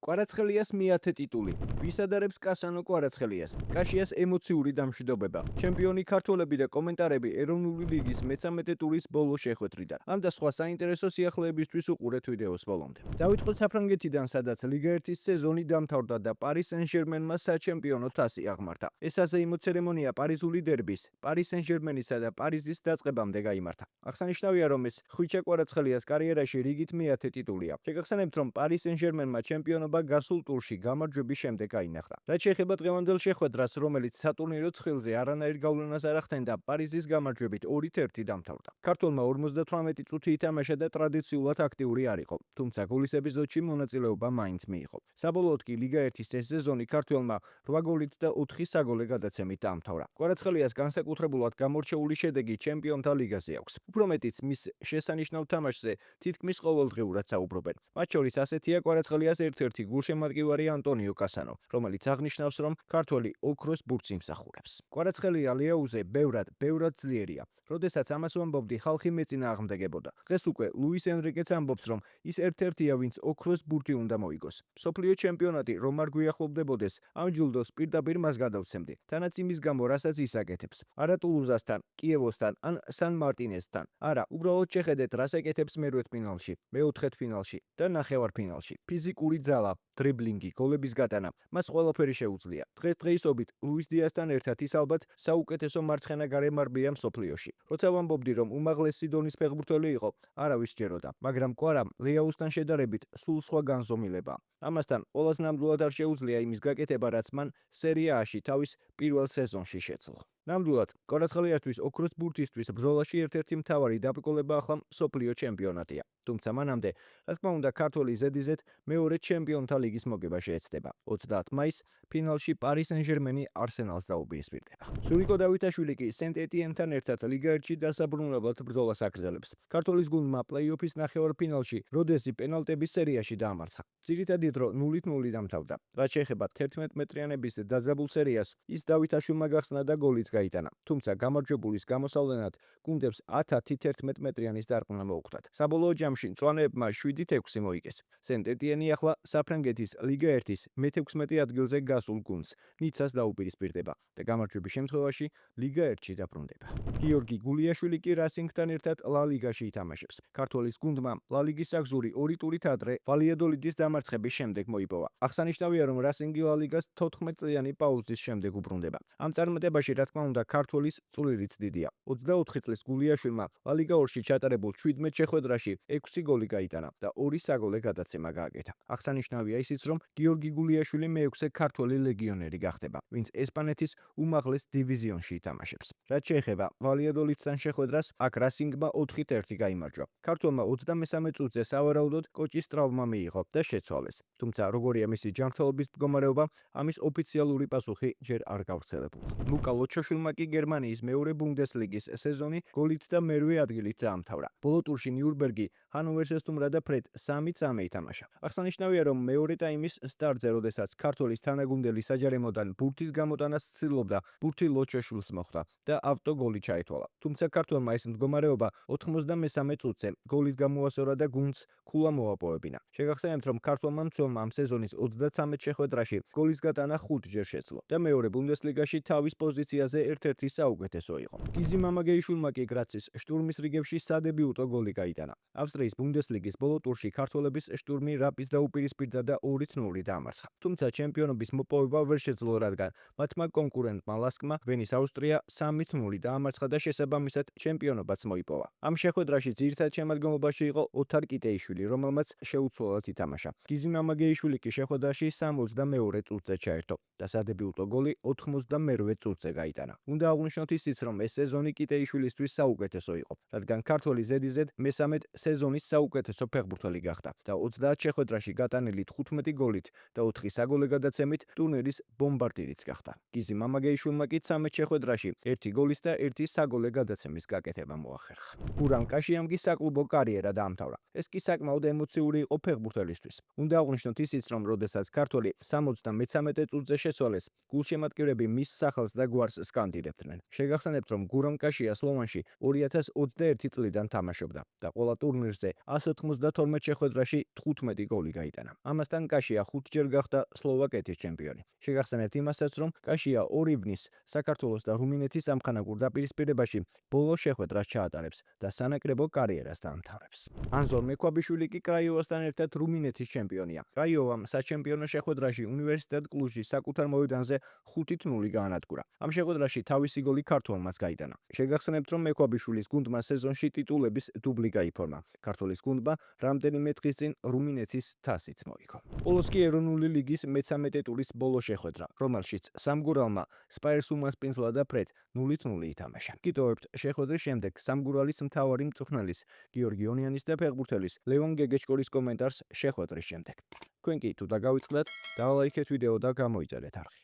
კვარაცხელიას მეათე ტიტული. ვის ადარებს კასანო კვარაცხელიას? კაშიას ემოციური დამშვიდობება. ჩემპიონი ქართველები და კომენტარები ეროვნული ლიგის მე-13 ტურის ბოლო შეხვედრიდან. ამ და სხვა საინტერესო სიახლეებისთვის უყურეთ ვიდეოს ბოლომდე. დავიწყოთ საფრანგეთიდან, სადაც ლიგა 1-ის სეზონი დამთავრდა და პარი სენ-ჟერმენმა საჩემპიონო თასი აღმართა. ეს საზეიმო ცერემონია პარიზული დერბის, პარი სენ-ჟერმენისა და პარიზის დაწყებამდე გაიმართა. აღსანიშნავია, რომ ეს ხვიჩა კვარაცხელიას კარიერაში რიგით მეათე ტიტულია. შეგახსენებთ, რომ პარი სენ-ჟერმენმა ჩემპიონობა გასულ ტურში გამარჯვების შემდეგ აინახა. რაც შეეხება დღევანდელ შეხვედრას, რომელიც სატურნირო ცხილზე არანაირ გავლენას არ ახდენდა, პარიზის გამარჯვებით 2-1 დამთავრდა. ქართველმა 58 წუთი ითამაშა და ტრადიციულად აქტიური არ იყო, თუმცა გოლის ეპიზოდში მონაწილეობა მაინც მიიღო. საბოლოოდ კი ლიგა 1-ის ეს სეზონი ქართველმა 8 გოლით და 4 საგოლე გადაცემით დაამთავრა. კვარაცხელიას განსაკუთრებულად გამორჩეული შედეგი ჩემპიონთა ლიგაზე აქვს. უფრო მეტიც, მის შესანიშნავ თამაშზე თითქმის ყოველდღიურად საუბრობენ. მათ შორის ასეთია კვარაცხელიას ერთ-ერთი გულშემატკივარი ანტონიო კასანო, რომელიც აღნიშნავს, რომ ქართველი ოქროს ბურთს იმსახურებს. კვარაცხელია ლეაუზე ბევრად ძლიერია. როდესაც ამას ვამბობდი, ხალხი მეწინააღმდეგებოდა. დღეს უკვე ლუის ენრიკეც ამბობს, რომ ის ერთ-ერთია, ვინც ოქროს ბურთი უნდა მოიგოს. მსოფლიო ჩემპიონატი რომ არ გვიახლოვდებოდეს, ამ ჯილდოს პირდაპირ მას გადავცემდი. თანაც იმის გამო, რასაც ის აკეთებს. არა ტულუზასთან, კიევოსთან ან სან-მარტინესთან. არა, უბრალოდ შეხედეთ, რას ეკეთებს მერვედფინალში, მეოთხედფინალში და ნახევარფინალში. ფიზიკური ძალა, დრიბლინგი, გოლების გატანა, მას ყველაფერი შეუძლია. დღესდღეობით ლუის დიასთან ერთად ის ალბათ საუკეთესო მარცხენა გარემარბია მსოფლიოში. როცა ვამბობდი, რომ უმაღლესი დონის ფეხბურთელი იყო, არავის სჯეროდა, მაგრამ კვარამ ლეაუსთან შედარებით სულ სხვა განზომილება. ამასთან ყველას ნამდვილად არ შეუძლია იმის გაკეთება, რაც მან სერია A-ში თავის პირველ სეზონში შეძლო. ნამდვილად, კვარაცხელიასთვის ოქროს ბურთისთვის ბრძოლაში ერთ-ერთი მთავარი დაბრკოლება ახლა მსოფლიო ჩემპიონატია. თუმცა მანამდე, რა თქმა უნდა, ქართველი ზედიზედ მეორე ჩემპიონთა ლიგის მოგება შეეცდება. 30 მაისს ფინალში პარი სენ-ჟერმენი არსენალს დაუპირისპირდება. სურიკო დავითაშვილი კი სენტ-ეტიენთან ერთად ლიგა 1-ში დასაბრუნებლად ბრძოლას აგრძელებს. ქართველის გუნდმა პლეი-ოფის ნახევარფინალში როდესი პენალტების სერიაში დაამარცხა. ძირითადი დრო 0-0 დამთავრდა. რაც შეეხება 11 მეტრიანების დაძაბულ სერიას, ის დავითაშვილმა გახსნა და გოლიც გაიტანა. თუმცა გამარჯვებულის გამოსავლენად გუნდებს 10-11 მეტრიანის დარტყმა მოუხდათ. საბოლოო ჯამში მწვანეებმა 7-6 მოიგეს. სენტ-ეტიენი ახლა საფრანგეთის ლიგა 1-ის მე-16 ადგილზე გასულ გუნდს ნიცას დაუპირისპირდება და გამარჯვების შემთხვევაში ლიგა 1-ში დაბრუნდება. გიორგი გულიაშვილი კი რასინგთან ერთად ლა ლიგაში ითამაშებს. ქართველის გუნდმა ლა ლიგის აგზური 2 ტურით ადრე ვალიადოლიდის დამარცხების შემდეგ მოიპოვა. აღსანიშნავია, რომ რასინგი ლა ლიგას 14 წლიანი პაუზის შემდეგ უბრუნდება. ამ წარმატებაში, რა თქმა უნდა, ქართველის წვლილიც დიდია. 24 წლის გულიაშვილმა ლა ლიგა 2-ში ჩატარებულ 17 შეხვედრაში 6 გოლი გაიტანა და 2 საგოლე გადაცემა გააკეთა. აღსანიშნავია ისიც, რომ გიორგი გულიაშვილი მე-6 ქართველი ლეგიონერი გახდება, ვინც ესპანეთის უმაღლეს დივიზიონში ითამაშებს. რაც შეეხება ვალიადოლიდთან შეხვედრას, აქ რასინგმა 4-1 გაიმარჯვა. ქართველმა 23 წუთზე სავარაუდოდ კოჭის ტრავმა მიიღო და შეცვალეს. თუმცა როგორია მისი ჯანმრთელობის მდგომარეობა, ამის ოფიციალური პასუხი ჯერ არ გავრცელებულა. ლუკა ლოჩაშვილმა კი გერმანიის მეორე ბუნდესლიგის სეზონი გოლით და მერვე ადგილით დაამთავრა. ბოლო ტურში ნიურნბერგი ჰანოვერს ესტუმრა და ფრედ 3-3 ითამაშა. აღსანიშნავია, რომ მეორე ტაიმის სტარტზე, როდესაც ქართველის თანაგუნდელი საჯარიმოდან ბურთის გამოტანას ცდილობდა, ბურთი ლოჩაშვილს მოხვდა და ავტოგოლი ჩაითვალა. თუმცა ქართველმა ეს მდგომარეობა 93 წუთზე გოლით გამოასწორა და გუნდს ქულა მოაპოვებინა. შეგახსენებთ, რომ ქართველმა მცველმა ამ სეზონის 33 შეხვედრაში გოლის გატანა 5 ჯერ შეძლო და მეორე ბუნდესლიგაში თავის პოზიციაზე ერთ-ერთი საუკეთესო იყო. გიზი მამაგეიშვილმა კი გრაცის შტურმის რიგებში სადებიუტო გოლი გაიტანა. ავსტრიის ბუნდესლიგის ბოლო ტურში ქართველების შტურმი რაპის დაუპირისპირდა და 2-0 დაამარცხა. თუმცა ჩემპიონობის მოპოვება ვერ შეძლო, რადგან მათმა კონკურენტმა ლასკმა ვენის ავსტრია 3-0 დაამარცხა და შესაბამისად ჩემპიონობაც მოიპოვა. ამ შეხვედრაში ძირითად შემადგენლობაში იყო ოთარ კიტეიშვილი, რომელმაც შეუცვლელად ითამაშა. გიზი მამაგეიშვილი კი შეხვედრაში 62 წუთზე ჩაერთო და სადებიუტო გოლი 92 წუთზე გაიტანა. უნდა აღვნიშნოთ ისიც, რომ ეს სეზონი კიტეიშვილისთვის საუკეთესო იყო, რადგან ქართველი ზედიზედ მე-13 სეზონის საუკეთესო ფეხბურთელი გახდა და 30 შეხვედრაში გატანილი 15 გოლით და 4 საგოლე გადაცემით ტურნირის ბომბარდირიც გახდა. გიზი მამაგეიშვილმა კი 13 შეხვედრაში 1 გოლის და 1 საგოლე გადაცემის გაკეთება მოახერხა. გურამ კაშიამ კი საკლუბო კარიერა დაამთავრა. ეს კი საკმაოდ ემოციური იყო ფეხბურთელისთვის. უნდა აღვნიშნოთ ისიც, რომ როდესაც ქართველი 73 წუთზე შეცვალეს, გულშემატკივრები მის სახელს და გვარს სკანდირებდნენ. შეგახსენებთ, რომ გურამ კაშია სლოვანში 2021 წლიდან თამაშობდა და ყველა ტურნირზე 192 შეხვედრაში 15 გოლი გაიტანა. ამასთან კაშია 5 ჯერ გახდა სლოვაკეთის ჩემპიონი. შეგახსენებთ იმასაც, რომ კაშია 2 ივნის საქართველოს და რუმინეთის ამხანაგურ დაპირისპირებაში ბოლო შეხვედრას ჩაატარებს და სანაკრებო კარიერას დაამთავრებს. ანზორ მექვაბიშვილი კი კრაიოვასთან ერთად რუმინეთის ჩემპიონია. კრაიოვამ საჩემპიონო შეხვედრაში უნივერსიტეტ კლუჟის საკუთარ მოედანზე 5-0 გაანადგურა. ამ შეხვედრაში თავისი გოლი ქართველმაც გაიტანა. შეგახსენებთ, რომ მექვაბიშვილის გუნდმა სეზონში ტიტულების დუბლი გაიფორმა. ქართლის გუნდმა რამდენიმე დღის წინ რუმინეთის თასიც მოიგო. ბოლოს კი ეროვნული ლიგის მე-13 ტურის ბოლო შეხვედრა, რომელშიც სამგურალმა სპაერს უმასპინძლა და ფრედ 0-0 ითამაშა. გიტოვებთ შეხვედრის შემდეგ სამგურალის მთავარი მწვრთნელის გიორგი ონიანის და ფეხბურთელის ლევონ გეგეჭკორის კომენტარს შეხვედრის შემდეგ. თქვენ კი თუ დაგავიწყდათ, დალაიქეთ ვიდეო და გამოიწერეთ არხი.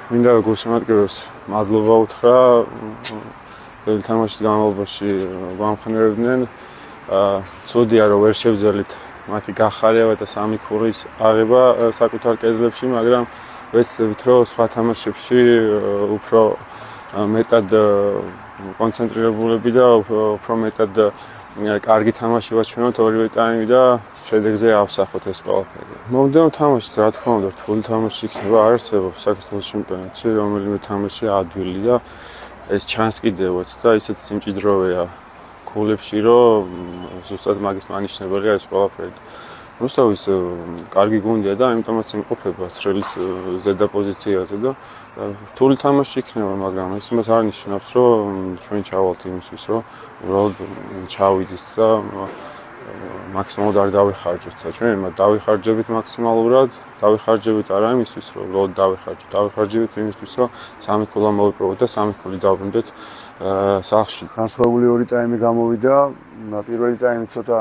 მინდა გულშემატკივრებს მადლობა უთხრა ძველი თამაშის განმავლობაში გვამხნევებდნენ. ცუდია რომ ვერ შევძელით მათი გახარება და სამი ქურის აღება საკუთარ კედლებში, მაგრამ ვეცდებით რომ სხვა თამაშებში უფრო მეტად კონცენტრირებულები და უფრო მეტად კარგი თამაში ვაჩვენოთ ორივე ტაიმი და შედეგზე ავსახოთ ეს ყველაფერი. მომდევნო თამაშიც რა თქმა უნდა რთული თამაში იქნება, არსებობს საქართველოს ჩემპიონატში რომელიმე თამაში ადვილი და ეს ჩანს კიდევაც და ისეთი სიმჭიდროვეა ქულებში, რომ ზუსტად მაგის მანიშნებელია ეს ყველაფერი. რუსთავის კარგი გუნდია და ამიტომაც იმყოფება ცხრილის ზედა პოზიციაზე და რთული თამაში იქნება, მაგრამ ეს იმას არ ნიშნავს, რომ ჩვენ ჩავალთ იმისთვის, რომ უბრალოდ ჩავიდით და მაქსიმალურად არ დავიხარჯოთ და ჩვენ დავიხარჯებით მაქსიმალურად, დავიხარჯებით არა იმისთვის, რომ უბრალოდ დავიხარჯოთ, დავიხარჯებით იმისთვის, რომ სამი ქულა მოვიპოვოთ და სამი ქული დავბრუნდეთ სახლში. განსხვავებული ორი ტაიმი გამოვიდა, პირველი ტაიმი ცოტა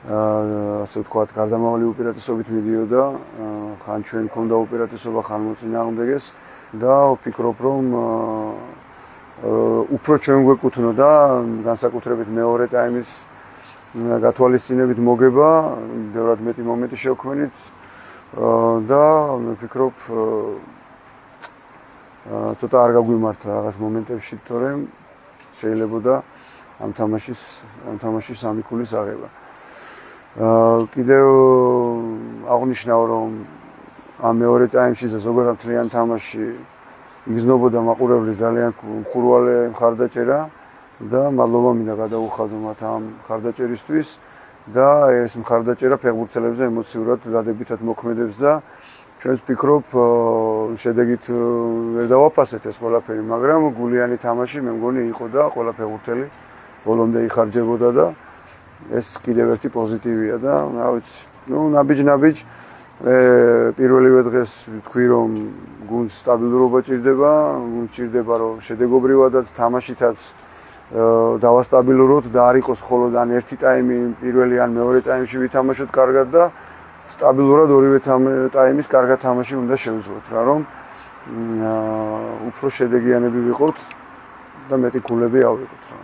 ასე ვთქვათ, გარდამავალი უპირატესობით მიდიოდა, ხან ჩვენ გქონდა უპირატესობა, ხან მოწინააღმდეგეს და ვფიქრობ, რომ უფრო ჩვენ გვეკუთვნოდა განსაკუთრებით მეორე ტაიმის გათვალისწინებით მოგება, ბევრად მეტი მომენტი შევქმნით და ვფიქრობ ცოტა არ გაგვიმართა რაღაც მომენტებში, თორემ შეიძლებოდა ამ თამაშის სამი ქულის აღება. კიდევ აღნიშნავ, რომ ამ მეორე ტაიმში და ზოგადად მთლიან თამაში იგრძნობოდა მაყურებლის ძალიან მხურვალე მხარდაჭერა და მადლობა მინდა გადაუხადო მათ ამ მხარდაჭერისთვის და ეს მხარდაჭერა ფეხბურთელებზე ემოციურად დადებითად მოქმედებს და ჩვენს ვფიქრობ შედეგით ვერ დავაფასეთ ეს ყველაფერი, მაგრამ გულიანი თამაში მე მგონი იყო და ყველა ფეხბურთელი ბოლომდე იხარჯებოდა და ეს კიდევ ერთი პოზიტივია და რა ვიცი, ნაბიჯ პირველივე დღეს ვთქვი, რომ გუნდს სტაბილურობა ჭირდება, გუნდს ჭირდება, რომ შედეგობრივადაც თამაშითაც დავასტაბილუროთ და არ იყოს მხოლოდ ან ერთი ტაიმი პირველი ან მეორე ტაიმში ვითამაშოთ კარგად და სტაბილურად ორივე ტაიმის კარგად თამაში უნდა შევძლოთ, რა რომ უფრო შედეგიანები ვიყოთ და მეტი ქულები ავიღოთ რა.